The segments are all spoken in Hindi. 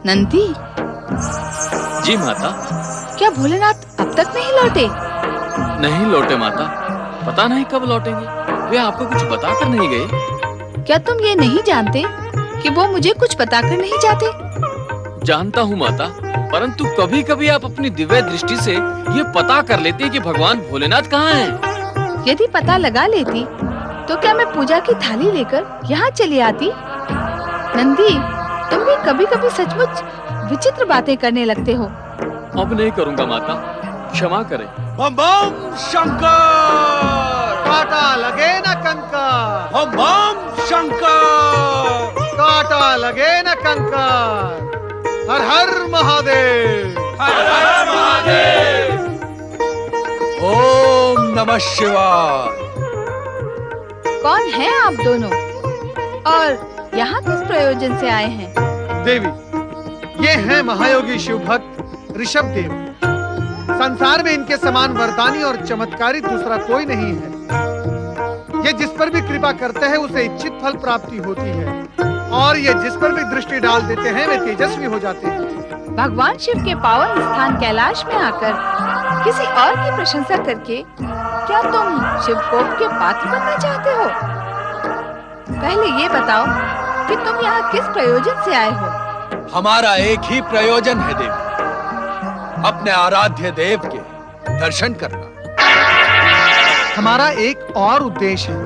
नंदी। जी माता। क्या भोलेनाथ अब तक नहीं लौटे? नहीं लौटे माता, पता नहीं कब लौटेंगे। वे आपको कुछ बताकर नहीं गए? क्या तुम ये नहीं जानते कि वो मुझे कुछ बताकर नहीं जाते? जानता हूँ माता, परंतु कभी कभी आप अपनी दिव्य दृष्टि से ये पता कर लेते हैं कि भगवान भोलेनाथ कहाँ हैं। यदि पता लगा लेती तो क्या मैं पूजा की थाली लेकर यहाँ चली आती? नंदी, तुम भी कभी कभी सचमुच विचित्र बातें करने लगते हो। अब नहीं करूँगा माता, क्षमा करें। बम बम शंकर, काटा लगे न कंकर। बम बम शंकर, काटा लगे न कंकर। हर हर महादेव, हर हर महादेव। ओम नमः शिवाय। कौन है आप दोनों और यहाँ किस प्रयोजन से आए हैं? देवी, ये हैं महायोगी शिव भक्त ऋषभ देव। संसार में इनके समान वरदानी और चमत्कारी दूसरा कोई नहीं है। ये जिस पर भी कृपा करते हैं उसे इच्छित फल प्राप्ति होती है, और ये जिस पर भी दृष्टि डाल देते हैं वे तेजस्वी हो जाते हैं। भगवान शिव के पावन स्थान कैलाश में आकर किसी और की प्रशंसा करके क्या तुम शिव कोप के पात्र बनना चाहते हो? पहले ये बताओ कि तुम यहाँ किस प्रयोजन से आए हो? हमारा एक ही प्रयोजन है देवी, अपने आराध्य देव के दर्शन करना। हमारा एक और उद्देश्य है,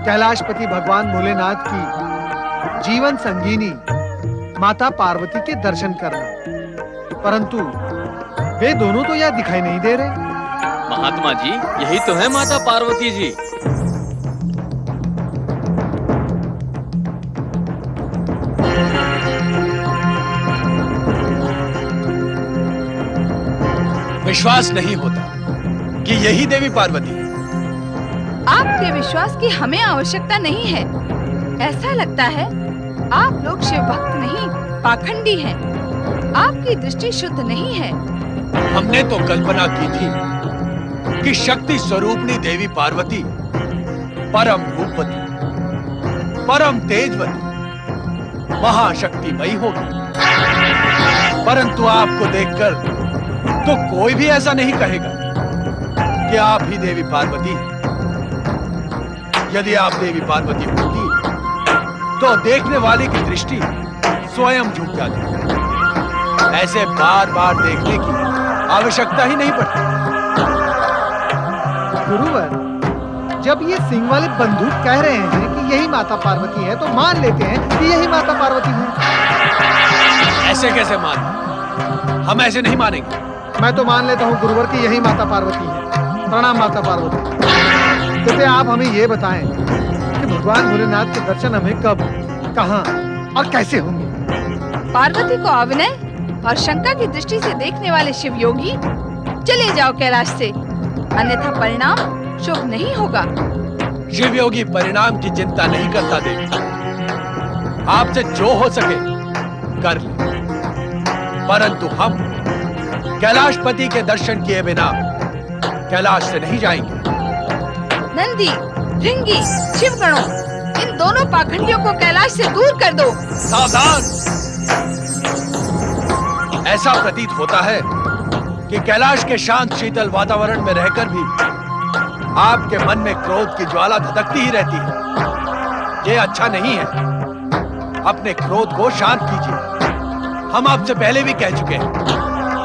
कैलाशपति भगवान भोलेनाथ की जीवन संगीनी माता पार्वती के दर्शन करना। परंतु वे दोनों तो यहाँ दिखाई नहीं दे रहे। महात्मा जी, यही तो है माता पार्वती जी। विश्वास नहीं होता कि यही देवी पार्वती है। आपके विश्वास की हमें आवश्यकता नहीं है। ऐसा लगता है आप लोग शिव भक्त नहीं, पाखंडी हैं। आपकी दृष्टि शुद्ध नहीं है। हमने तो कल्पना की थी कि शक्ति स्वरूपनी देवी पार्वती परम रूपवती, परम तेजवती, महाशक्तिमयी होगी। परंतु आपको देखकर तो कोई भी ऐसा नहीं कहेगा कि आप ही देवी पार्वती हैं। यदि आप देवी पार्वती होती तो देखने वाले की दृष्टि स्वयं झुक जाती। ऐसे बार बार देखने की आवश्यकता ही नहीं पड़ती। गुरुवर, जब ये सिंह वाले बंदूक कह रहे हैं कि यही माता पार्वती है, तो मान लेते हैं कि यही माता पार्वती है। ऐसे कैसे मान? हम ऐसे नहीं मानेंगे। मैं तो मान लेता हूँ गुरुवर कि यही माता पार्वती है। प्रणाम माता पार्वती। कृपया आप हमें ये बताएं कि भगवान भोलेनाथ के दर्शन हमें कब, कहाँ और कैसे होंगे? पार्वती को अविनय और शंका की दृष्टि से देखने वाले शिव योगी, चले जाओ कैलाश से, अन्यथा परिणाम शुभ नहीं होगा। शिव योगी परिणाम की चिंता नहीं करता देवी। आपसे जो हो सके कर ले, परंतु हम कैलाशपति के दर्शन किए बिना कैलाश से नहीं जाएंगे। नंदी, भृंगी, शिवगणों, इन दोनों पाखंडियों को कैलाश से दूर कर दो। सावधान! ऐसा प्रतीत होता है कि कैलाश के शांत शीतल वातावरण में रहकर भी आपके मन में क्रोध की ज्वाला धधकती ही रहती है। ये अच्छा नहीं है। अपने क्रोध को शांत कीजिए। हम आपसे पहले भी कह चुके हैं,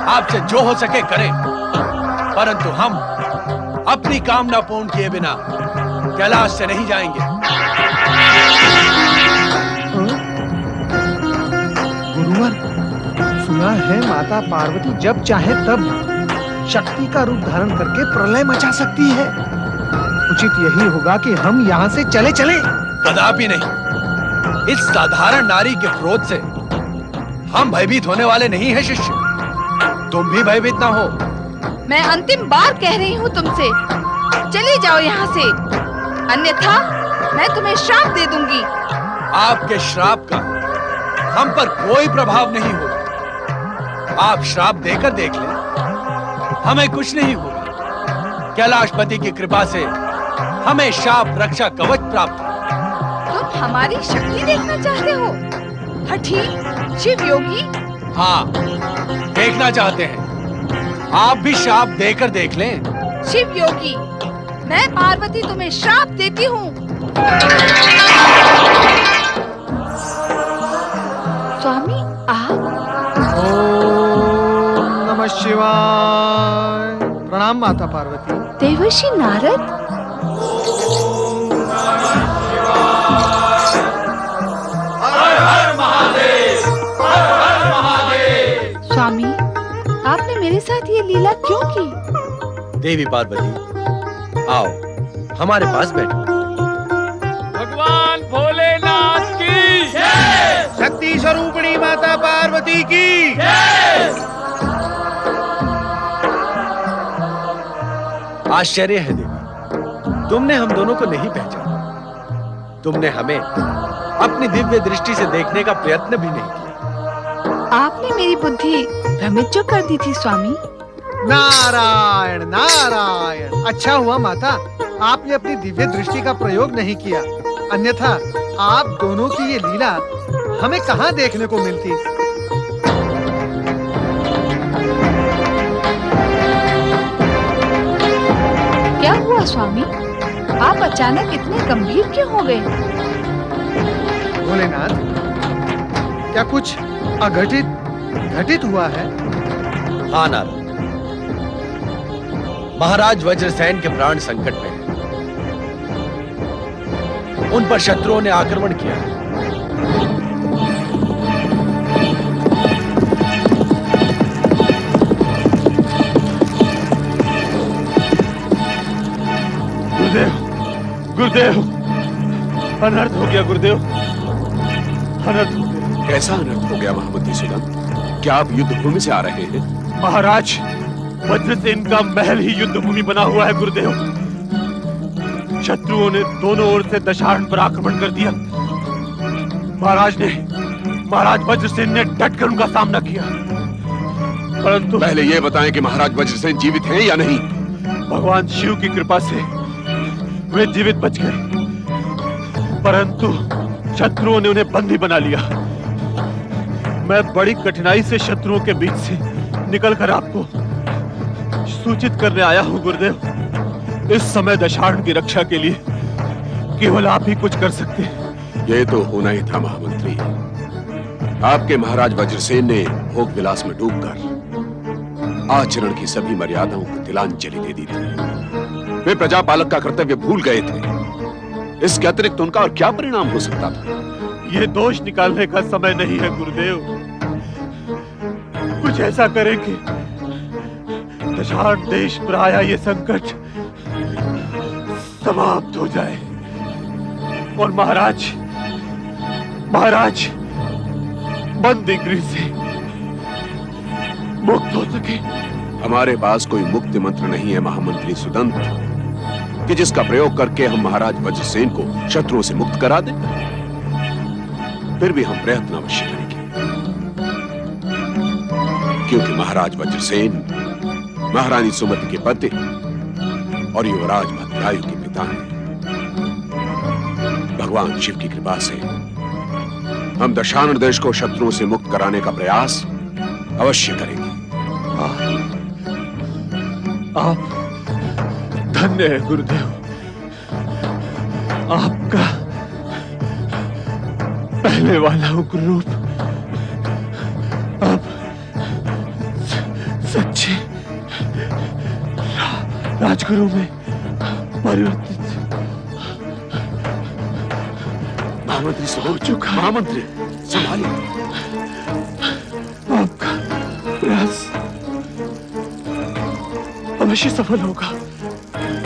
आपसे जो हो सके करें, परंतु हम अपनी कामना पूर्ण किए बिना कैलाश से नहीं जाएंगे। गुरुवर, सुना है माता पार्वती जब चाहे तब शक्ति का रूप धारण करके प्रलय मचा सकती है। उचित यही होगा कि हम यहाँ से चले चले। कदापि नहीं। इस साधारण नारी के क्रोध से हम भयभीत होने वाले नहीं हैं शिष्य। तुम भी भयभीत ना हो। मैं अंतिम बार कह रही हूँ तुमसे, चले जाओ यहाँ से, अन्यथा मैं तुम्हें श्राप दे दूंगी। आपके श्राप का हम पर कोई प्रभाव नहीं होगा। आप श्राप देकर देख लें, हमें कुछ नहीं होगा। कैलाशपति की कृपा से हमें शाप रक्षा कवच प्राप्त है। तुम हमारी शक्ति देखना चाहते हो? हठी, शिव योगी। हाँ, देखना चाहते हैं? आप भी श्राप देकर देख लें। शिव योगी, मैं पार्वती तुम्हें श्राप देती हूँ। स्वामी आप? ओम नमः शिवाय। प्रणाम माता पार्वती। देवर्षि नारद। स्वामी, आपने मेरे साथ ये लीला क्यों की? देवी पार्वती, आओ हमारे पास बैठो। भगवान भोलेनाथ की जय। शक्ति स्वरूपिणी माता पार्वती की आश्चर्य है देवी, तुमने हम दोनों को नहीं पहचाना। तुमने हमें अपनी दिव्य दृष्टि से देखने का प्रयत्न भी नहीं किया। आपने मेरी बुद्धि भ्रमित जो कर दी थी स्वामी। नारायण नारायण। अच्छा हुआ माता, आपने अपनी दिव्य दृष्टि का प्रयोग नहीं किया, अन्यथा आप दोनों की ये लीला हमें कहाँ देखने को मिलती। क्या हुआ स्वामी, आप अचानक इतने गंभीर क्यों हो गए? भोलेनाथ, क्या कुछ अघटित घटित हुआ है? हाँ नारद, महाराज वज्रसेन के प्राण संकट में हैं। उन पर शत्रुओं ने आक्रमण किया है। गुरुदेव, गुरुदेव, अनर्थ हो गया गुरुदेव, अनर्थ हो गया। कैसा अनर्थ हो गया महामंत्री सुदन? क्या आप युद्ध भूमि से आ रहे हैं? महाराज, वज्रसेन का महल ही युद्ध भूमि बना हुआ है गुरुदेव। शत्रुओं ने दोनों ओर से दशारण पर आक्रमण कर दिया। महाराज वज्रसेन ने डटकर उनका सामना किया, परंतु पहले यह बताएं कि महाराज वज्रसेन जीवित हैं या नहीं। भगवान शिव की कृपा से वे जीवित बच गए, परंतु शत्रुओं ने उन्हें बंदी बना लिया। मैं बड़ी कठिनाई से शत्रुओं के बीच से निकलकर आपको सूचित करने आया हूं गुरुदेव। इस समय दशारण की रक्षा के लिए केवल आप ही कुछ कर सकते हैं। यह तो होना ही था महामंत्री। आपके महाराज वज्रसेन ने भोग विलास में डूबकर आचरण की सभी मर्यादाओं को तिलांजलि दे दी थी। वे प्रजापालक का कर्तव्य भूल गए थे। इसके अतिरिक्त उनका और क्या परिणाम हो सकता था? यह दोष निकालने का समय नहीं है गुरुदेव। कुछ ऐसा करें कि दशारण देश पर आया ये संकट समाप्त हो जाए और महाराज बंदी गृह से मुक्त हो सके। हमारे पास कोई मुक्ति मंत्र नहीं है महामंत्री सुदंत, कि जिसका प्रयोग करके हम महाराज वज्रसेन को शत्रुओं से मुक्त करा दें। फिर भी हम प्रयत्न अवश्य करेंगे, क्योंकि महाराज वज्रसेन महारानी सुमति के पति और युवराज भद्रायु के पिता हैं। भगवान शिव की कृपा से हम दशानन देश को शत्रुओं से मुक्त कराने का प्रयास अवश्य करेंगे। आप धन्य है गुरुदेव। आपका पहले वाला उग्र रूप अब सच्चे राजगुरु में परिवर्तित महामंत्री हो चुका। महामंत्री संभालिए। आपका प्रयास अवश्य सफल होगा।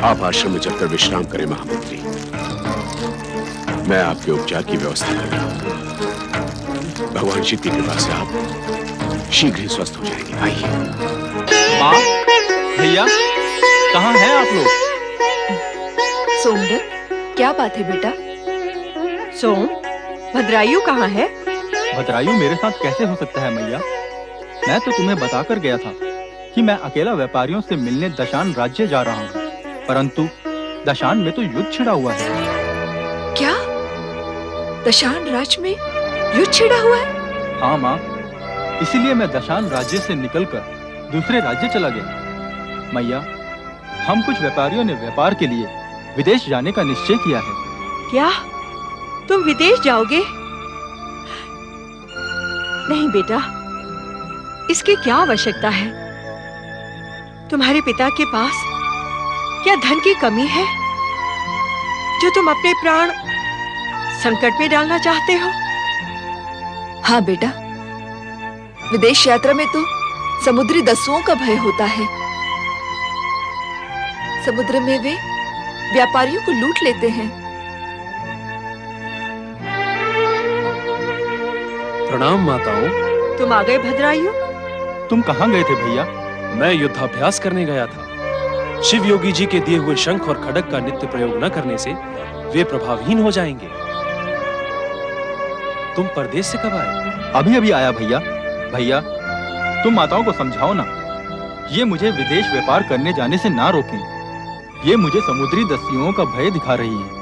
आप आश्रम में चलकर विश्राम करें महामंत्री। मैं आपके उपचार की व्यवस्था कर रहा हूं। भगवान शिव की कृपा से आप शीघ्र ही स्वस्थ हो जाएंगे। आइए। माँ, भैया, कहाँ हैं आप लोग? सोमदत्त, क्या बात है बेटा? सोम, भद्रायु कहाँ है? भद्रायु मेरे साथ कैसे हो सकता है मैया? मैं तो तुम्हें बताकर गया था कि मैं अकेला व्यापारियों से मिलने दशान राज्य जा रहा हूँ, परंतु दशान में तो युद्ध छिड़ा हुआ है। क्या? दशान राज्य में युद्ध छिड़ा हुआ है? हाँ माँ, इसीलिए मैं दशान राज्य से निकलकर दूसरे राज्य चला गया। मैया, हम कुछ व्यापारियों ने व्यापार के लिए विदेश जाने का निश्चय किया है। क्या तुम विदेश जाओगे? नहीं बेटा, इसकी क्या आवश्यकता है? तुम्हारे पिता के पास क्या धन की कमी है जो तुम अपने प्राण संकट में डालना चाहते हो? हाँ बेटा, विदेश यात्रा में तो समुद्री दस्युओं का भय होता है। समुद्र में वे व्यापारियों को लूट लेते हैं। प्रणाम माताओं। तुम आ गए भद्रायु? तुम कहाँ गए थे भैया? मैं युद्धाभ्यास करने गया था। शिव योगी जी के दिए हुए शंख और खड्ग का नित्य प्रयोग न करने से वे प्रभावहीन हो जाएंगे। तुम परदेश से कब आए? अभी अभी आया भैया। भैया, तुम माताओं को समझाओ ना, ये मुझे विदेश व्यापार करने जाने से ना रोकें। ये मुझे समुद्री दस्युओं का भय दिखा रही है।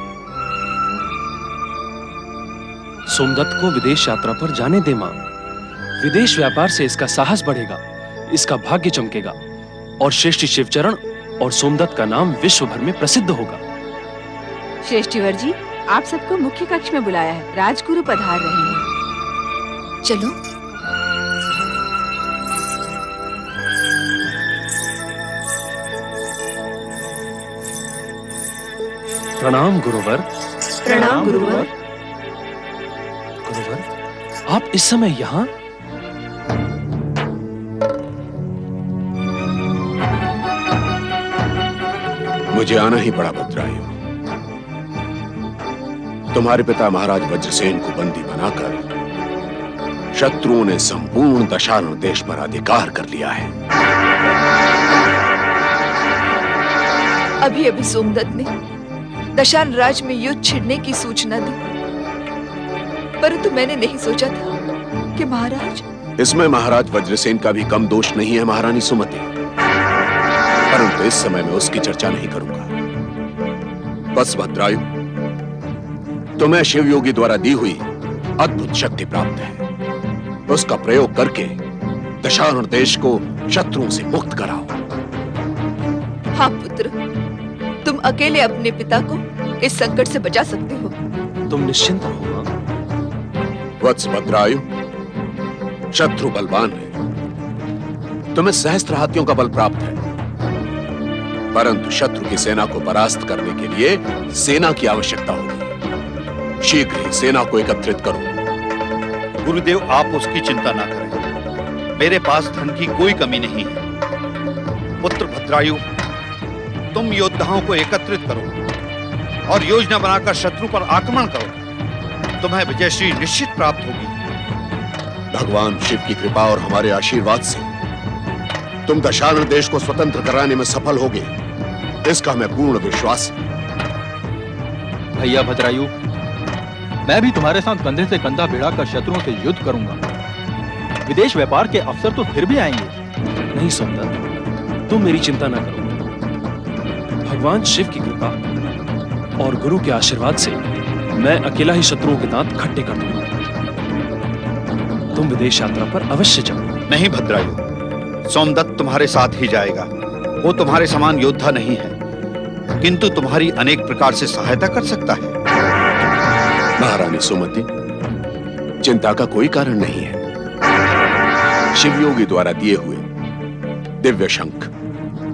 सोमदत्त को विदेश यात्रा पर जाने दे मां। विदेश व्यापार से इसका साहस बढ़ेगा, इसका भाग्य चमकेगा और श्रेष्ठ शिवचरण और सोमदत्त का नाम विश्व भर में प्रसिद्ध होगा। श्रेष्ठीवर जी, आप सबको मुख्य कक्ष में बुलाया है। राजगुरु पधार रहे हैं। चलो। प्रणाम गुरुवर। प्रणाम गुरुवर। गुरुवर, आप इस समय यहाँ? मुझे आना ही पड़ा भद्रायु। तुम्हारे पिता महाराज वज्रसेन को बंदी बनाकर शत्रुओं ने संपूर्ण दशारण देश पर अधिकार कर लिया है। अभी अभी सोमदत्त ने दशान राज में युद्ध छिड़ने की सूचना दी, परंतु मैंने नहीं सोचा था कि महाराज। इसमें महाराज वज्रसेन का भी कम दोष नहीं है महारानी सुमति, परंतु इस समय मैं उसकी चर्चा नहीं करूंगा। बस भद्रायु, तुम्हें शिव योगी द्वारा दी हुई अद्भुत शक्ति प्राप्त है। उसका प्रयोग करके दशारण देश को शत्रुओं से मुक्त कराओ। हाँ पुत्र, तुम अकेले अपने पिता को इस संकट से बचा सकते हो। तुम निश्चिंत रहो मां। वत्स भद्रायु, शत्रु बलवान है। तुम्हें सहस्त्र हाथियों का बल प्राप्त है, परंतु शत्रु की सेना को परास्त करने के लिए सेना की आवश्यकता होगी। शीघ्र ही सेना को एकत्रित करो। गुरुदेव, आप उसकी चिंता ना करें। मेरे पास धन की कोई कमी नहीं है। पुत्र भद्रायु, तुम योद्धाओं को एकत्रित करो और योजना बनाकर शत्रु पर आक्रमण करो। तुम्हें विजयश्री निश्चित प्राप्त होगी। भगवान शिव की कृपा और हमारे आशीर्वाद से तुम दशारण देश को स्वतंत्र कराने में सफल होगे, इसका हमें पूर्ण विश्वास है। भैया भद्रायु, मैं भी तुम्हारे साथ कंधे से कंधा भिड़ाकर शत्रुओं से युद्ध करूंगा। विदेश व्यापार के अवसर तो फिर भी आएंगे। नहीं सोमदत्त, तुम मेरी चिंता ना करो। भगवान शिव की कृपा और गुरु के आशीर्वाद से मैं अकेला ही शत्रुओं के दांत खट्टे कर दूंगा। तुम विदेश यात्रा पर अवश्य जाओ। नहीं भद्रायु, सोमदत्त तुम्हारे साथ ही जाएगा। वो तुम्हारे समान योद्धा नहीं है, किंतु तुम्हारी अनेक प्रकार से सहायता कर सकता है। महारानी सुमति, चिंता का कोई कारण नहीं है। शिवयोगी द्वारा दिए हुए दिव्य शंख,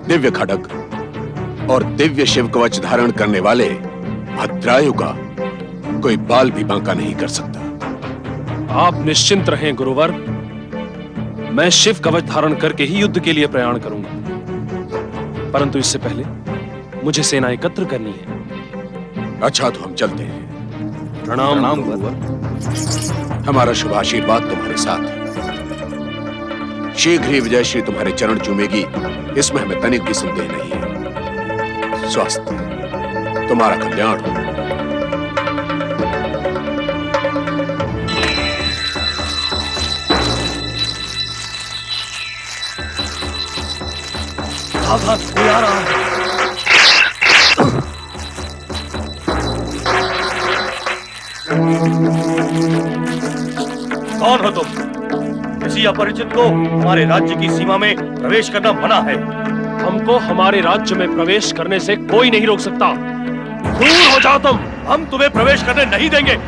दिव्य खड्ग और दिव्य शिव कवच धारण करने वाले भद्रायु का कोई बाल भी बांका नहीं कर सकता। आप निश्चिंत रहें गुरुवर, मैं शिव कवच धारण करके ही युद्ध के लिए प्रयाण करूंगा, परंतु इससे पहले मुझे सेना एकत्र करनी है। अच्छा, तो हम चलते हैं। प्रणाम गुरुवर। हमारा शुभ आशीर्वाद तुम्हारे साथ है। शीघ्र ही विजयश्री तुम्हारे चरण चूमेगी, इसमें हमें तनिक भी संदेह नहीं है। स्वास्थ्य, तुम्हारा कल्याण हो। कोई आ रहा है। कौन हो तुम? किसी अपरिचित को हमारे राज्य की सीमा में प्रवेश करना मना है। हमको हमारे राज्य में प्रवेश करने से कोई नहीं रोक सकता। दूर हो जाओ तुम। हम तुम्हें प्रवेश करने नहीं देंगे।